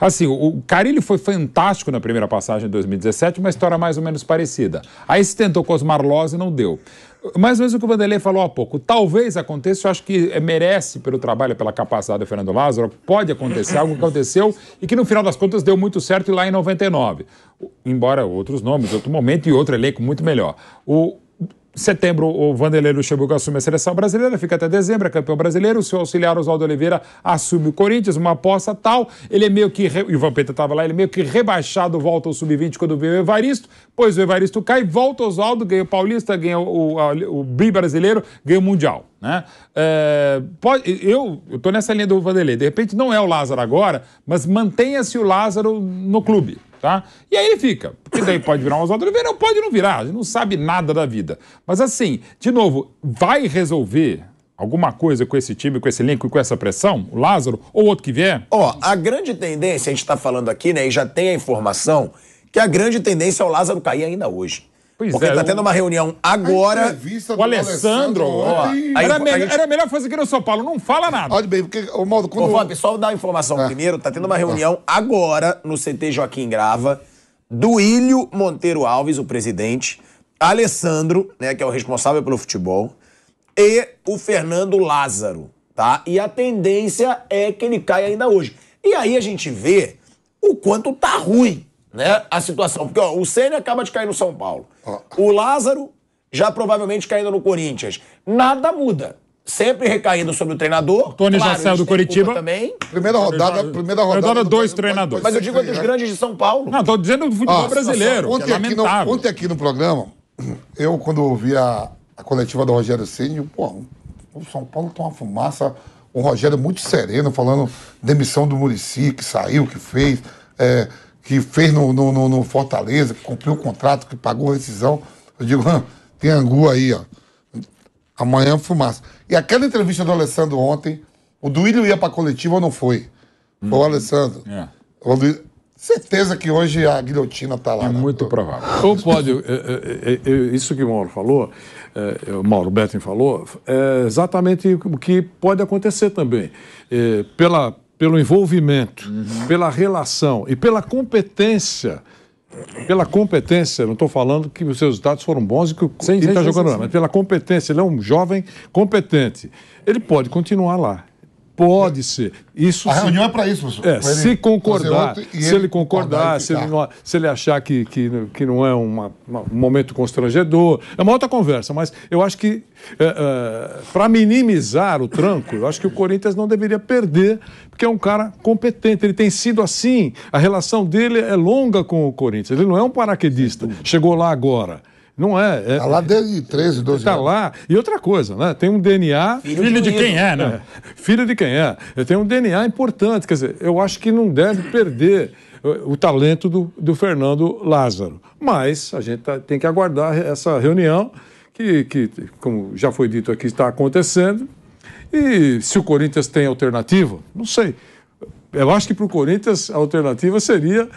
Assim, o Carille foi fantástico na primeira passagem em 2017, uma história mais ou menos parecida. Aí se tentou com Osmar Loz e não deu. Mais ou menos o que o Vanderlei falou há pouco. Talvez aconteça, eu acho que merece pelo trabalho, pela capacidade do Fernando Lázaro, pode acontecer algo que aconteceu e que no final das contas deu muito certo lá em 99. Embora outros nomes, outro momento e outro elenco muito melhor. Setembro, o Vanderlei Luxemburgo assume a seleção brasileira, fica até dezembro, é campeão brasileiro. O seu auxiliar Oswaldo Oliveira assume o Corinthians, uma aposta tal. Ele é meio que, e o Vampeta estava lá, ele é meio que rebaixado, volta ao sub-20 quando veio o Evaristo. Pois o Evaristo cai, volta o Oswaldo, ganha o Paulista, ganha o Bi brasileiro, ganha o Mundial. Né? Eu estou nessa linha do Vanderlei. De repente não é o Lázaro agora, mas mantenha-se o Lázaro no clube. Tá? E aí ele fica, porque daí pode virar um Oswaldo Oliveira ou pode não virar, a gente não sabe nada da vida. Mas assim, de novo, vai resolver alguma coisa com esse time, com esse elenco e com essa pressão, o Lázaro ou outro que vier? A grande tendência, a gente está falando aqui, né, e já tem a informação, que a grande tendência é o Lázaro cair ainda hoje. Porque está tendo uma reunião agora. O Alessandro. Era melhor fazer aqui no São Paulo. Não fala nada. Olha bem, porque o modo. Só dar a informação primeiro. Está tendo uma reunião agora no CT Joaquim Grava do Ílio Monteiro Alves, o presidente, Alessandro, né, que é o responsável pelo futebol, e o Fernando Lázaro. Tá? E a tendência é que ele caia ainda hoje. E aí a gente vê o quanto tá ruim, né, a situação. Porque o Ceni acaba de cair no São Paulo. O Lázaro já provavelmente caindo no Corinthians. Nada muda. Sempre recaindo sobre o treinador. Tony já saiu do Curitiba também. Primeira rodada, dois treinadores. Mas eu digo entre os grandes de São Paulo. Não, tô dizendo do futebol brasileiro. Ontem aqui no programa, eu quando ouvi a coletiva do Rogério Ceni, o São Paulo tá uma fumaça. O Rogério muito sereno, falando demissão do Muricy, que saiu, que fez no Fortaleza, que cumpriu o contrato, que pagou a rescisão. Eu digo, tem angu aí, ó. Amanhã fumaça. E aquela entrevista do Alessandro ontem, o Duílio ia pra coletiva ou não foi? Foi o Alessandro. Certeza que hoje a guilhotina tá lá. É muito provável. Ou pode, isso que o Mauro falou, o Mauro Betting falou, é exatamente o que pode acontecer também. Pelo envolvimento, pela relação e pela competência. Não estou falando que os resultados foram bons e que ele está jogando, mas pela competência, ele é um jovem competente. Ele pode continuar lá. Pode ser. Isso a reunião é para isso, professor. Se concordar, se ele concordar, se ele achar que não é um momento constrangedor. É uma outra conversa, mas eu acho que para minimizar o tranco, eu acho que o Corinthians não deveria perder, porque é um cara competente. Ele tem sido assim. A relação dele é longa com o Corinthians. Ele não é um paraquedista. Chegou lá agora. Não é. Está lá desde 13, 12 anos. Está lá. E outra coisa, né? Tem um DNA... Filho de quem é, né? Filho de quem é. Tem um DNA importante. Quer dizer, eu acho que não deve perder o talento do Fernando Lázaro. Mas a gente tem que aguardar essa reunião que, como já foi dito aqui, está acontecendo. E se o Corinthians tem alternativa, não sei. Eu acho que para o Corinthians a alternativa seria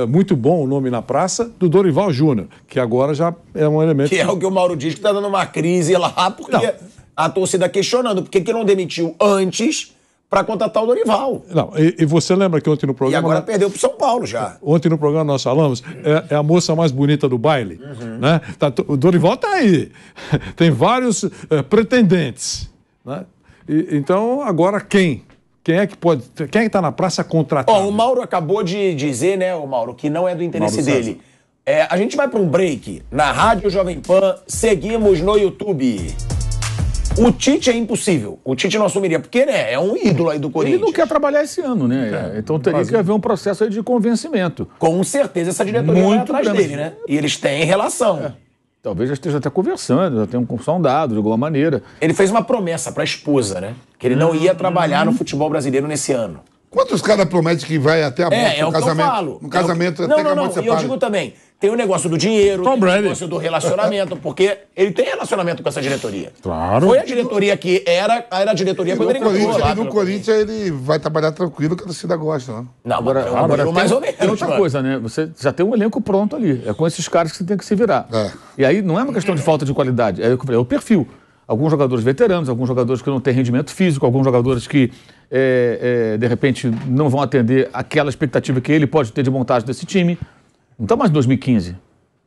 muito bom o nome na praça do Dorival Júnior, que agora já é um elemento... Que é o que o Mauro diz, que está dando uma crise lá, porque a torcida questionando por que não demitiu antes para contratar o Dorival. Não, e você lembra que ontem no programa... E agora perdeu para o São Paulo já. Ontem no programa nós falamos, é a moça mais bonita do baile. Né? O Dorival está aí. Tem vários pretendentes. Né? Então, agora quem? Quem é que está na praça contratado? O Mauro acabou de dizer, né, o Mauro, que não é do interesse dele. A gente vai para um break na Rádio Jovem Pan, seguimos no YouTube. O Tite é impossível. O Tite não assumiria, porque né, é um ídolo aí do Corinthians. Ele não quer trabalhar esse ano, né? Então teria que haver um processo aí de convencimento. Com certeza essa diretoria vai atrás dele, né? E eles têm relação. Talvez já esteja até conversando, já tenham sondado de alguma maneira. Ele fez uma promessa para a esposa, né? Que ele não ia trabalhar no futebol brasileiro nesse ano. Quantos caras prometem que vai até a morte no casamento? Eu falo. No casamento até que a morte separe. E eu digo também, tem o negócio do dinheiro, tem o negócio do relacionamento, porque ele tem relacionamento com essa diretoria. Claro. Foi a diretoria que era a diretoria quando ele ganhou lá. E no Corinthians ele vai trabalhar tranquilo, que a torcida gosta, né? Não, agora mais ou menos. Tem outra coisa, né? Você já tem um elenco pronto ali. É com esses caras que você tem que se virar. E aí não é uma questão de falta de qualidade, é o perfil. Alguns jogadores veteranos, alguns jogadores que não têm rendimento físico, alguns jogadores que de repente, não vão atender aquela expectativa que ele pode ter de montagem desse time. Não está mais em 2015.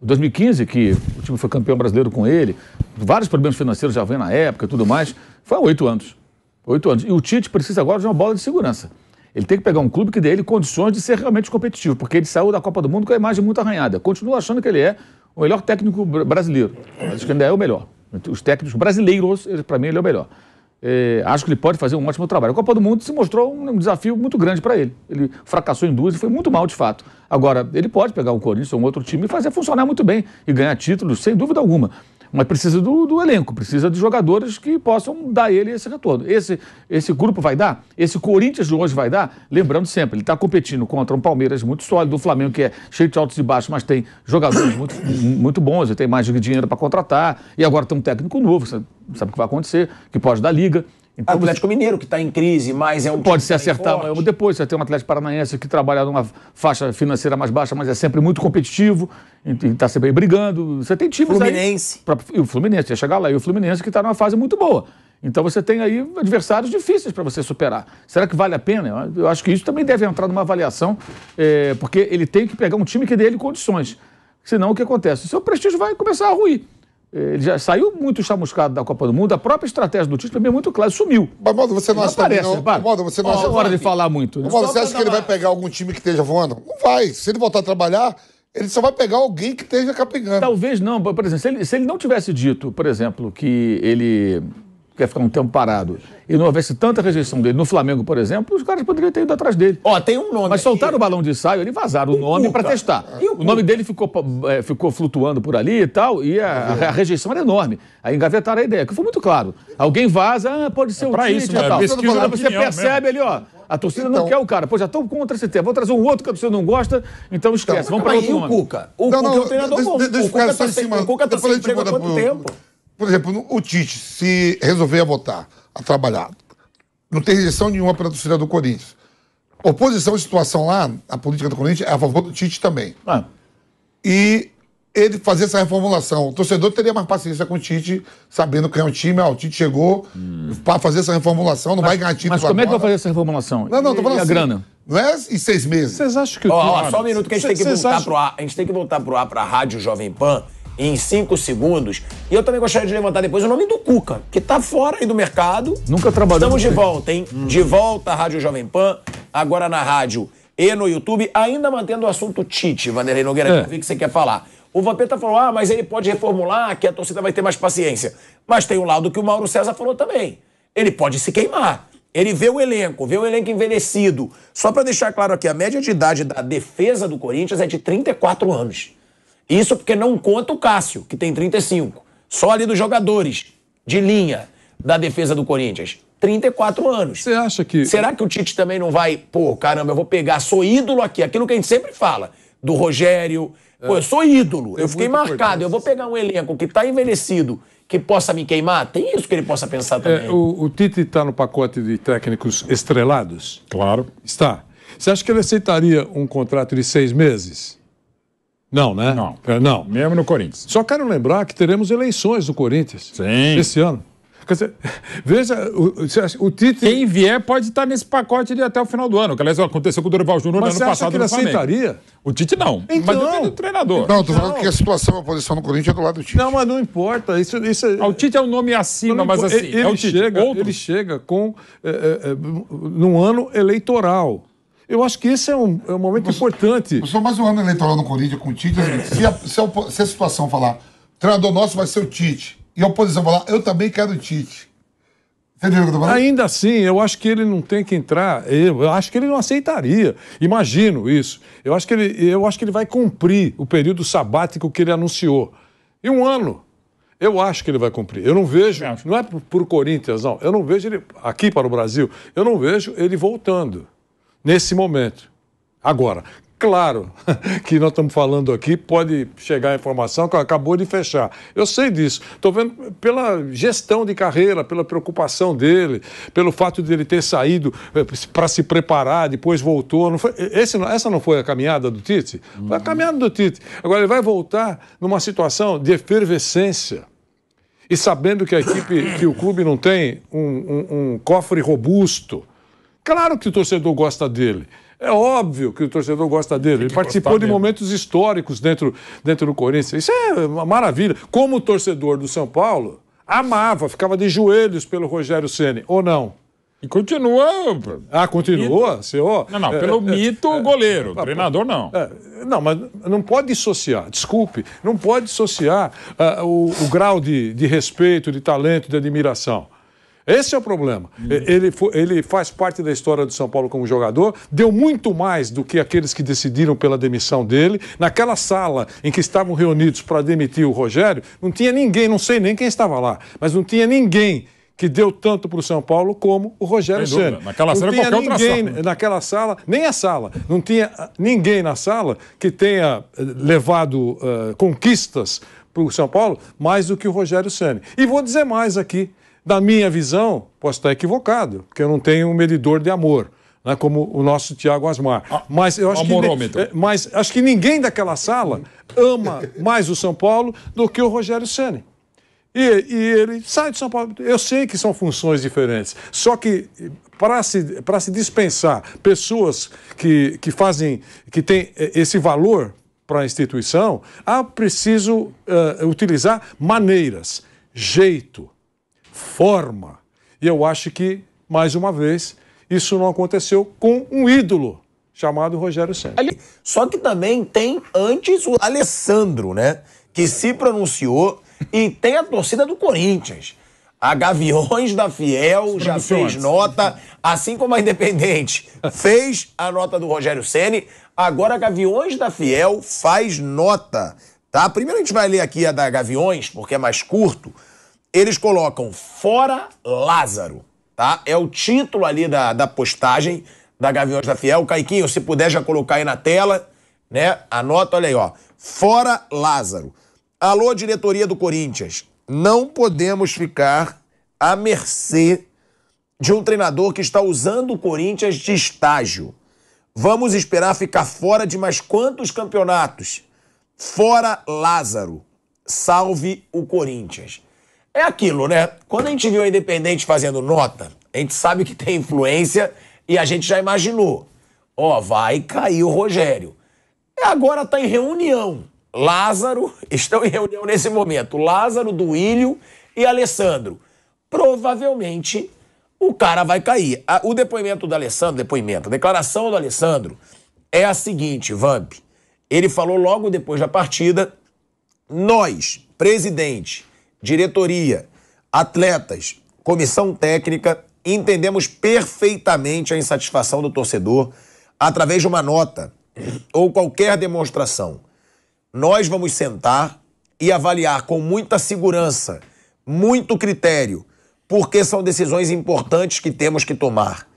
2015, que o time foi campeão brasileiro com ele, vários problemas financeiros já vem na época e tudo mais, foi há 8 anos. 8 anos. E o Tite precisa agora de uma bola de segurança. Ele tem que pegar um clube que dê ele condições de ser realmente competitivo, porque ele saiu da Copa do Mundo com a imagem muito arranhada. Continua achando que ele é o melhor técnico brasileiro. Acho que ainda é o melhor. Os técnicos brasileiros, para mim, ele é o melhor. Acho que ele pode fazer um ótimo trabalho. A Copa do Mundo se mostrou um desafio muito grande para ele. Ele fracassou em 2 e foi muito mal, de fato. Agora, ele pode pegar o Corinthians ou um outro time e fazer funcionar muito bem e ganhar títulos, sem dúvida alguma. Mas precisa do elenco, precisa de jogadores que possam dar ele esse retorno. Esse grupo vai dar? Esse Corinthians de hoje vai dar? Lembrando sempre, ele está competindo contra um Palmeiras muito sólido, um Flamengo que é cheio de altos e baixos, mas tem jogadores muito bons, e tem mais dinheiro para contratar, e agora tem um técnico novo, você sabe o que vai acontecer, que pode dar liga. Então, o Atlético Mineiro, que está em crise, mas é um pode se acertar amanhã ou depois. Você tem um Atlético Paranaense que trabalha numa faixa financeira mais baixa, mas é sempre muito competitivo, está sempre aí brigando. Você tem times Fluminense. E o Fluminense, ia chegar lá, e o Fluminense que está numa fase muito boa. Então você tem aí adversários difíceis para você superar. Será que vale a pena? Eu acho que isso também deve entrar numa avaliação, porque ele tem que pegar um time que dê ele condições. Senão o que acontece? O seu prestígio vai começar a ruir. Ele já saiu muito chamuscado da Copa do Mundo, a própria estratégia do Tite também é muito clara, sumiu. Mas, Modo, você não acha aparece, também, não? Modo, você não acha... É hora de falar muito. Né? Modo, você acha que ele vai pegar algum time que esteja voando? Não vai. Se ele voltar a trabalhar, ele só vai pegar alguém que esteja capengando. Talvez não. Por exemplo, se ele não tivesse dito, por exemplo, que ele quer ficar um tempo parado e não houvesse tanta rejeição dele no Flamengo, por exemplo, os caras poderiam ter ido atrás dele. Ó, tem um nome. Mas soltaram o balão de ensaio, ele vazaram o nome para testar. O nome dele ficou flutuando por ali e tal, e a rejeição era enorme. Aí engavetaram a ideia, que foi muito claro. Alguém vaza, pode ser o Tite isso, e tal. pesquisa Você percebe ali, ó, a torcida não quer o cara. Pô, já estão contra esse tema. Vou trazer um outro que a torcida não gosta, então esquece. Vamos para outro nome. O Cuca? O Cuca é um treinador bom. O Cuca tá sem emprego há quanto tempo? Por exemplo, o Tite, se resolver a votar, a trabalhar, não tem rejeição nenhuma pela torcida do Corinthians. Oposição à situação lá, a política do Corinthians é a favor do Tite também. E ele fazer essa reformulação. O torcedor teria mais paciência com o Tite, sabendo que é um time, o Tite chegou para fazer essa reformulação, não vai ganhar título agora. Mas como é que vai fazer essa reformulação? Não, tô falando e a assim, grana? Não é em 6 meses. Vocês acham que o Só um minuto que a gente tem que voltar pro ar. A gente tem que voltar pro ar pra Rádio Jovem Pan em 5 segundos. E eu também gostaria de levantar depois o nome do Cuca, que tá fora aí do mercado. Nunca trabalhou. Estamos de volta, hein? De volta à Rádio Jovem Pan, agora na rádio e no YouTube, ainda mantendo o assunto Tite, Vanderlei Nogueira, que eu vi que você quer falar. O Vampeta falou, mas ele pode reformular, que a torcida vai ter mais paciência. Mas tem um lado que o Mauro César falou também. Ele pode se queimar. Ele vê o elenco envelhecido. Só pra deixar claro aqui, a média de idade da defesa do Corinthians é de 34 anos. Isso porque não conta o Cássio, que tem 35. Só ali dos jogadores de linha da defesa do Corinthians. 34 anos. Você acha que... Será que o Tite também não vai... Pô, caramba, eu vou pegar, sou ídolo aqui. Aquilo que a gente sempre fala. Do Rogério. Pô, eu sou ídolo. Eu fiquei marcado. Eu vou pegar um elenco que tá envelhecido, que possa me queimar. Tem isso que ele possa pensar também. O Tite está no pacote de técnicos estrelados? Claro. Está. Você acha que ele aceitaria um contrato de 6 meses? Não, né? Não. Mesmo no Corinthians. Só quero lembrar que teremos eleições no Corinthians. Sim. Esse ano. Quer dizer, veja, o Tite... Quem vier pode estar nesse pacote de até o final do ano. Que, aliás, aconteceu com o Dorival Júnior no ano passado. Mas você acha que ele aceitaria? O Tite não. Então, mas depende do treinador. Não, tô falando que a situação, a posição do Corinthians é do lado do Tite. Não, mas não importa. Isso O Tite é um nome acima, mas assim, ele, é o Tite. Ele chega com num ano eleitoral. Eu acho que esse é um momento importante. Só mais um ano eleitoral no Corinthians com o Tite. Se a situação falar, o treinador nosso vai ser o Tite, e a oposição falar, eu também quero o Tite. Entendeu o que eu tô falando? Ainda assim, eu acho que ele não tem que entrar. Eu acho que ele não aceitaria. Imagino isso. Eu acho que ele vai cumprir o período sabático que ele anunciou. E um ano. Eu acho que ele vai cumprir. Eu não vejo, não é por Corinthians, não. Eu não vejo ele, aqui para o Brasil, eu não vejo ele voltando nesse momento. Agora, claro que nós estamos falando aqui, pode chegar a informação que acabou de fechar. Eu sei disso. Estou vendo pela gestão de carreira, pela preocupação dele, pelo fato de ele ter saído para se preparar, depois voltou. Não foi, essa não foi a caminhada do Tite? Foi a caminhada do Tite. Agora, ele vai voltar numa situação de efervescência. E sabendo que a equipe, que o clube não tem um cofre robusto, Claro que o torcedor gosta dele. É óbvio que o torcedor gosta dele. Ele participou de momentos históricos dentro do Corinthians. Isso é uma maravilha. Como o torcedor do São Paulo amava, ficava de joelhos pelo Rogério Ceni, ou não? E continua. Continua? Não, pelo mito, goleiro. Treinador, não. Não, mas não pode dissociar, desculpe, não pode dissociar o grau de respeito, de talento, de admiração. Esse é o problema. Ele faz parte da história do São Paulo como jogador, deu muito mais do que aqueles que decidiram pela demissão dele. Naquela sala em que estavam reunidos para demitir o Rogério, não tinha ninguém, não sei nem quem estava lá, mas não tinha ninguém que deu tanto para o São Paulo como o Rogério Ceni. Naquela sala, qualquer outra sala. Naquela sala, nem a sala, não tinha ninguém na sala que tenha levado conquistas para o São Paulo mais do que o Rogério Ceni. E vou dizer mais aqui. Da minha visão, posso estar equivocado, porque eu não tenho um medidor de amor, né, como o nosso Thiago Asmar. Mas eu acho mas acho que ninguém daquela sala ama mais o São Paulo do que o Rogério Ceni. E ele sai do São Paulo. Eu sei que são funções diferentes. Só que para se dispensar pessoas que têm esse valor para a instituição, preciso utilizar maneiras, jeito, forma. E eu acho que, mais uma vez, isso não aconteceu com um ídolo chamado Rogério Ceni. Só que também tem antes o Alessandro, né? Que se pronunciou e tem a torcida do Corinthians. A Gaviões da Fiel já fez nota, assim como a Independente fez a nota do Rogério Ceni. Agora a Gaviões da Fiel faz nota, tá? Primeiro a gente vai ler aqui a da Gaviões, porque é mais curto. Eles colocam fora Lázaro, tá? É o título ali da postagem da Gaviões da Fiel. Caiquinho, se puder já colocar aí na tela, né? Anota, olha aí, ó. Fora Lázaro. Alô, diretoria do Corinthians. Não podemos ficar à mercê de um treinador que está usando o Corinthians de estágio. Vamos esperar ficar fora de mais quantos campeonatos? Fora Lázaro. Salve o Corinthians. É aquilo, né? Quando a gente viu a Independente fazendo nota, a gente sabe que tem influência e a gente já imaginou. Vai cair o Rogério. Agora tá em reunião. Lázaro, estão em reunião nesse momento. Lázaro, Duílio e Alessandro. Provavelmente o cara vai cair. O depoimento do Alessandro, a declaração do Alessandro é a seguinte, Vamp. Ele falou logo depois da partida, nós, presidente, diretoria, atletas, comissão técnica, entendemos perfeitamente a insatisfação do torcedor através de uma nota ou qualquer demonstração. Nós vamos sentar e avaliar com muita segurança, muito critério, porque são decisões importantes que temos que tomar.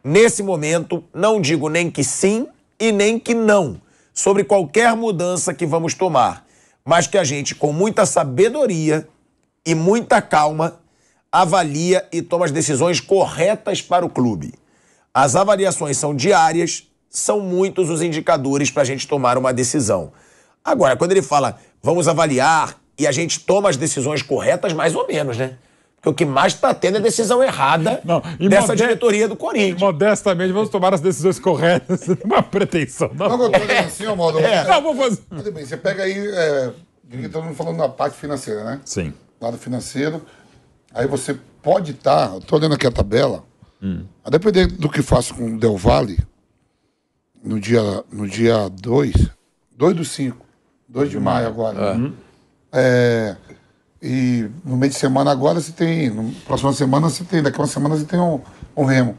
Nesse momento, não digo nem que sim e nem que não sobre qualquer mudança que vamos tomar, mas que a gente, com muita sabedoria e muita calma, avalia e toma as decisões corretas para o clube. As avaliações são diárias, são muitos os indicadores para a gente tomar uma decisão. Agora, quando ele fala, vamos avaliar e a gente toma as decisões corretas, mais ou menos, né? Porque o que mais está tendo é decisão errada dessa diretoria do Corinthians. Modestamente, vamos tomar as decisões corretas. Uma pretensão. Não, eu tô dizendo assim, ó, Maldo. Não, vou fazer. Tudo bem, você pega aí, todo mundo falando da parte financeira, né? Sim. Lado financeiro. Aí você pode estar, eu tô olhando aqui a tabela, a depender do que faço com o Del Valle, no dia 2/5, 2 de maio agora. E no meio de semana agora você tem, na próxima semana você tem, daqui a uma semana você tem um Remo.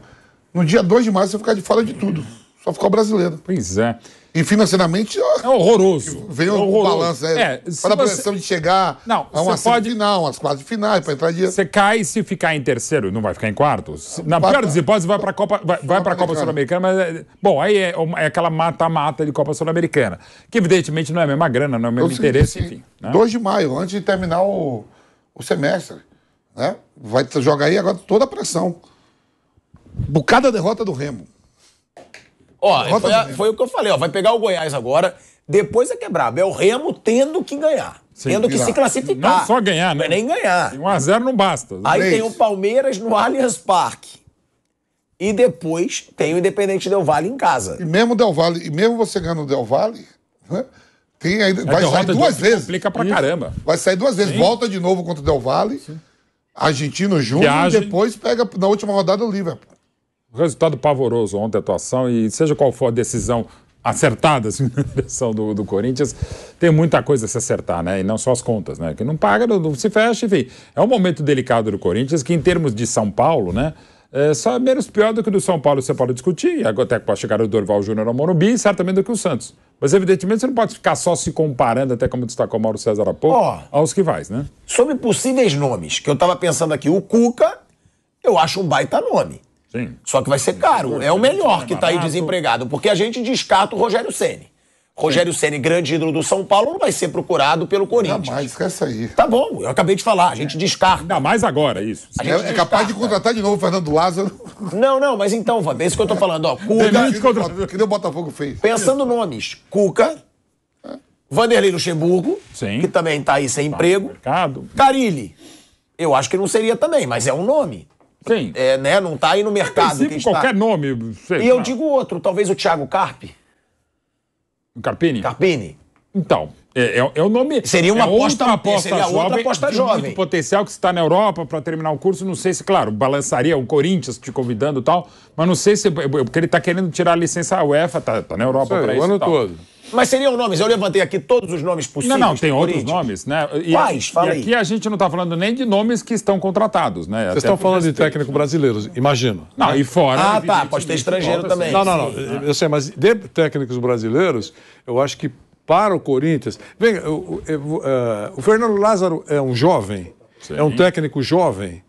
No dia 2 de maio você vai ficar de fora de tudo, só ficar o brasileiro. Pois é. E financeiramente... É horroroso. Vem o balanço, para a pressão de chegar a uma semifinal, umas quartas de finais, para entrar de... Você cai se ficar em terceiro, não vai ficar em quarto? Na pior das hipóteses, vai para a Copa, vai para a Copa Sul-Americana, mas... Bom, aí é aquela mata-mata de Copa Sul-Americana, que evidentemente não é a mesma grana, não é o mesmo interesse, enfim. Né? 2 de maio, antes de terminar o semestre, né? Vai jogar aí agora toda a pressão. Bocada derrota do Remo. Foi o que eu falei, vai pegar o Goiás agora, depois é que é brabo, é o Remo tendo que ganhar, tendo que se classificar. Não só ganhar, né? Não é nem ganhar. 1-0 não basta. Aí tem o Palmeiras no Allianz Parque. e depois tem o Independente Del Valle em casa. E mesmo Del Valle, e mesmo você ganhando o Del Valle, né, tem ainda, vai sair duas vezes. Complica pra caramba. Vai sair duas vezes. Volta de novo contra o Del Valle, Argentino Júnior, e depois pega na última rodada o Liverpool. Resultado pavoroso ontem a atuação, e seja qual for a decisão acertada, assim, na direção do Corinthians, tem muita coisa a se acertar, né? E não só as contas, né? Que não paga, não se fecha, enfim. É um momento delicado do Corinthians, que em termos de São Paulo, né? Só é menos pior do que o do São Paulo você pode discutir, até que pode chegar o Dorival Júnior ao Morumbi, e certamente do que o Santos. Mas, evidentemente, você não pode ficar só se comparando, até como destacou o Mauro César há pouco, aos rivais, né? Sobre possíveis nomes, que eu tava pensando aqui, o Cuca, eu acho um baita nome. Sim. Só que vai ser caro. É o melhor que tá aí desempregado, porque a gente descarta o Rogério Ceni. Rogério Ceni, grande ídolo do São Paulo, não vai ser procurado pelo Corinthians. Jamais, esquece aí. Tá bom, eu acabei de falar, a gente descarta. Ainda mais agora, isso. É capaz de contratar de novo o Fernando Lázaro. Não, mas então, Vander, é isso que eu tô falando, ó. Cuca, Que nem o Botafogo fez. pensando nomes, Cuca, Vanderlei Luxemburgo, Sim. que também tá aí sem emprego, Mercado. Carille, eu acho que não seria também, mas é um nome. Sim. Né, não tá aí no mercado. Princípio, Que está. qualquer nome. Sei E eu lá. digo outro, talvez o Thiago Carpini. Carpini? Então, é o nome. Seria uma outra aposta- seria outra aposta de jovem. muito potencial que está na Europa para terminar o curso. Não sei se, claro, balançaria o Corinthians te convidando e tal, mas não sei se. Porque ele está querendo tirar a licença à UEFA, tá na Europa para o isso. ano e tal. todo. Mas seriam nomes, eu levantei aqui todos os nomes possíveis. Não, tem do outros Corinthians. nomes, né? Quais? Fala e aí. aqui a gente não está falando nem de nomes que estão contratados, né? Vocês estão falando de técnico brasileiro, imagino. Não, e fora. Ah, tá, evidentemente, pode ter estrangeiro volta, também. sim. Não. Eu sei, mas de técnicos brasileiros, eu acho que para o Corinthians. Vem, o Fernando Lázaro é um jovem, Sim. é um técnico jovem.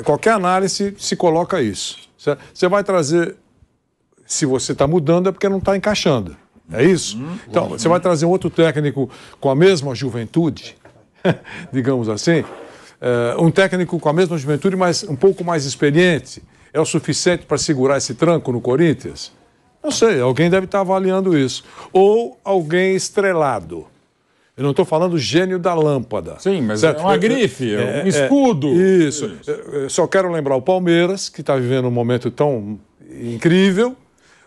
Qualquer análise se coloca isso. Você vai trazer. Se você está mudando, é porque não está encaixando. É isso? Então, você vai trazer um outro técnico com a mesma juventude, digamos assim, um técnico com a mesma juventude, mas um pouco mais experiente, é o suficiente para segurar esse tranco no Corinthians? Não sei, alguém deve estar avaliando isso. Ou alguém estrelado. Eu não estou falando gênio da lâmpada. Sim, mas certo? é uma grife, um escudo. Isso. Eu só quero lembrar o Palmeiras, que está vivendo um momento tão incrível.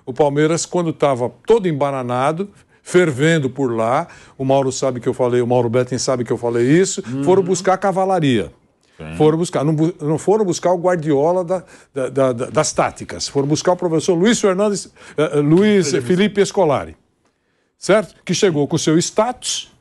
O Palmeiras, quando estava todo embananado, fervendo por lá, o Mauro sabe que eu falei, o Mauro Betting sabe que eu falei isso, foram buscar cavalaria. Foram buscar, não foram buscar o Guardiola das táticas, foram buscar o professor Luiz Felipe Scolari, certo? Que chegou com o seu status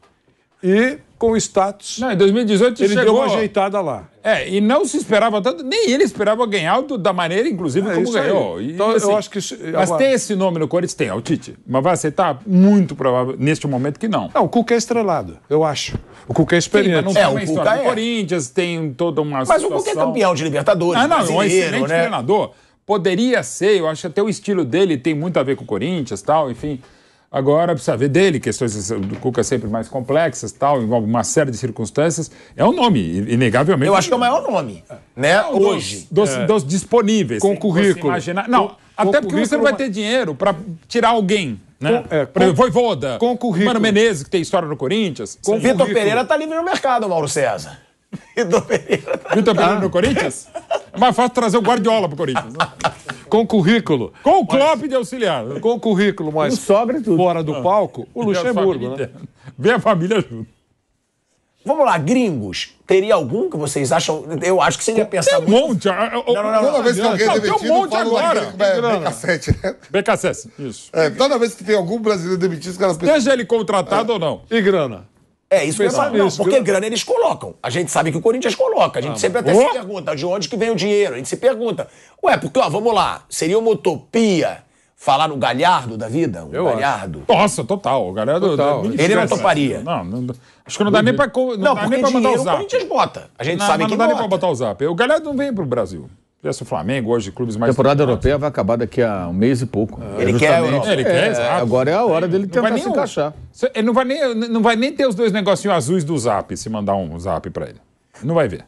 e com o status Não, em 2018 ele chegou... deu uma ajeitada lá. E não se esperava tanto, nem ele esperava ganhar da maneira, inclusive, como isso aí. ganhou. Então, eu acho que Mas tem esse nome no Corinthians? Tem, é o Tite. Mas vai aceitar? Muito provável, neste momento, que não. Não, o Cuca é estrelado, eu acho. O Cuca é Sim, mas experiente. não tem o uma Cuca história. é. O Corinthians tem toda uma Mas situação... o Cuca é campeão de Libertadores, É um brasileiro, excelente né? treinador. Poderia ser, eu acho que até o estilo dele tem muito a ver com o Corinthians e tal, enfim... Agora, precisa ver dele, questões do Cuca sempre mais complexas, tal, envolve uma série de circunstâncias. É um nome, inegavelmente. Eu acho que é o maior nome, né? Hoje. Dos disponíveis. Com sem currículo. você imaginar. Não, Com até porque você não vai currículo, ter dinheiro para tirar alguém. Né? Com- Por exemplo, Voivoda, com currículo. Mano Menezes, que tem história no Corinthians. O Vitor currículo. Pereira tá livre no mercado, Mauro César. Vitor Pereira tá... Vitor Pereira no Corinthians? É mais fácil trazer o Guardiola pro Corinthians. Né? Com currículo. Com o Klopp de auxiliar. Com currículo, mas O sogra e tudo. fora do palco, o Luxemburgo, né? Vem a família junto. Vamos lá, gringos. Teria algum que vocês acham? Eu acho que seria pensar Tem um monte. Toda vez que alguém é Não, tem um demitido, monte fala agora. daquele BK7, né? BKSS, isso. Toda vez que tem algum brasileiro demitido, os caras pensam... Seja ele contratado ou não. E grana? É, isso que eu ia falar. Não, Isso, porque grana eles colocam. A gente sabe que o Corinthians coloca. A gente sempre até se pergunta de onde que vem o dinheiro. A gente se pergunta. Ué, porque, ó, vamos lá. Seria uma utopia falar no Galhardo da vida? O Galhardo. Nossa, total. Galera Total. Ele não toparia. Não, acho que não dá nem pra, Não, dá porque nem pra botar o dinheiro o Zap. Corinthians bota. A gente Não, sabe mas que não dá nem pra bota. botar o Zap. O Galhardo não vem pro Brasil. Tivesse o Flamengo hoje, clubes A mais... temporada europeia vai acabar daqui a um mês e pouco. Ele quer a Europa. Ele quer, exato. Agora é a hora dele Não vai tentar nem se encaixar. Ele não vai nem ter os dois negocinhos azuis do Zap, se mandar um Zap pra ele. Não vai ver.